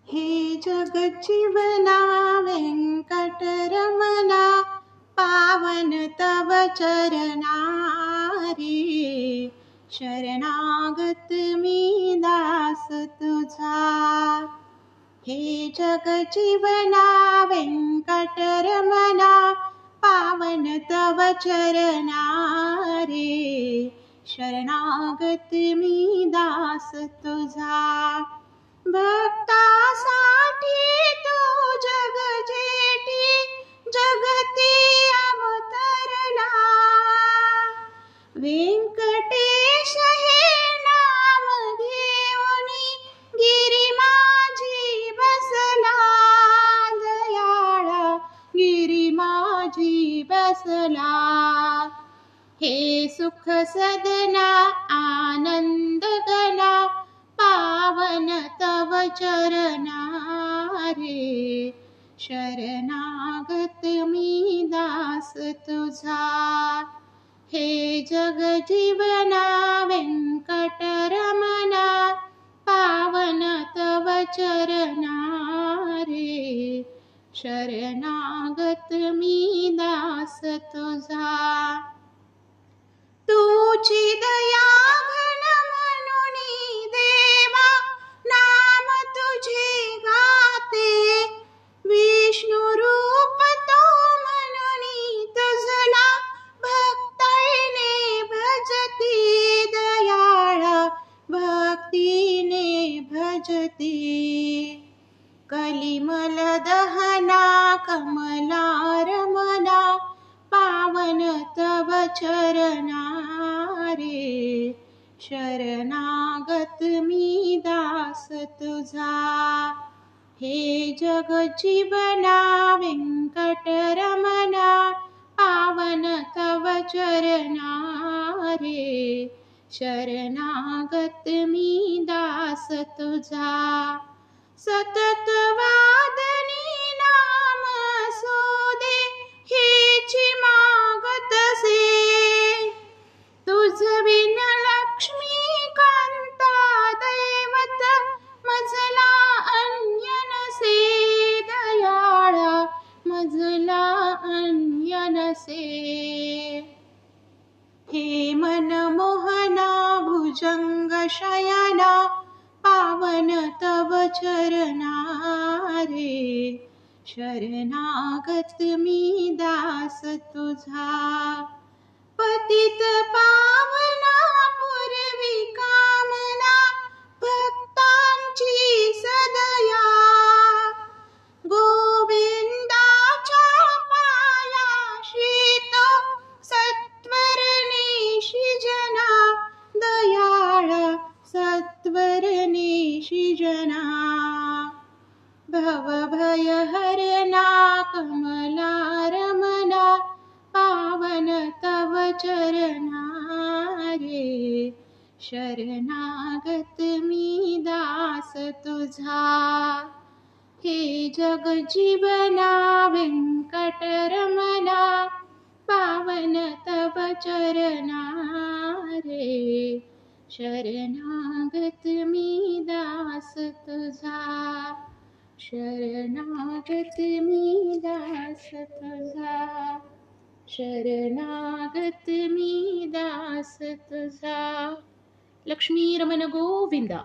हे जगज्जीवना वेंकटरमणा, पावन तव चरणा रे. शरणागत मी दास तुझा. हे जगजीवना वेंकटरमणा, पावन तव चरणा रे. शरणागत मी दास तुझा. भक्तासाठी तू जग जेठी, जगती अवतरला. व्यंकटेश हे नाम घेऊनी, गिरी माझी बसला. दयाळा गिरी माझी बसला. हे सुख सदना आनंद घना, पावन तव चरणा रे. शरणागत मी दास तुझा. हे जगजीवना वेंकटरमणा, पावन तव चरणा रे. शरणागत मी दास तुझा. तुझी दया घन म्हणूनी देवा, नाम तुझे गाते. विष्णु रूप तो म्हणूनी तुझला, भक्तीने भजती. दयाळा भक्तीने भजती. कलिमल दहना कमलारमणा, पावन तव चरणा रे. शरणागत मी दास तुझा. हे जगजीवना वेंकटरमणा, पावन तव चरणा रे. शरणागत मी दास तुझा. सतत वादनी नाम असुदे, हेची मागतसे. तुझ बिन लक्ष्मी कांता दैवत, मजला अन्य नसे. दयाळा मजला अन्य नसे. हे मनमोहना भुजंग शयना, पावन तव चरणा रे. शरणागत मी दास तुझा. पतित पावना पूर्वी कामना, भक्तांची सदया. गोविंदाच्या पायाशी तो सत्वरनेशी जना. दयाळा सत्वरनेशी जना. भवभय हरणा कमलारमणा, पावन तव चरणा रे. शरणागत मी दास तुझा. हे जगजीवना वेंकटरमणा, पावन तव चरणा रे. शरणागत मी दास तुझा. शरणागत मी दास तुझा. शरणागत मी दास तुझा. लक्ष्मी रमण गोविंदा.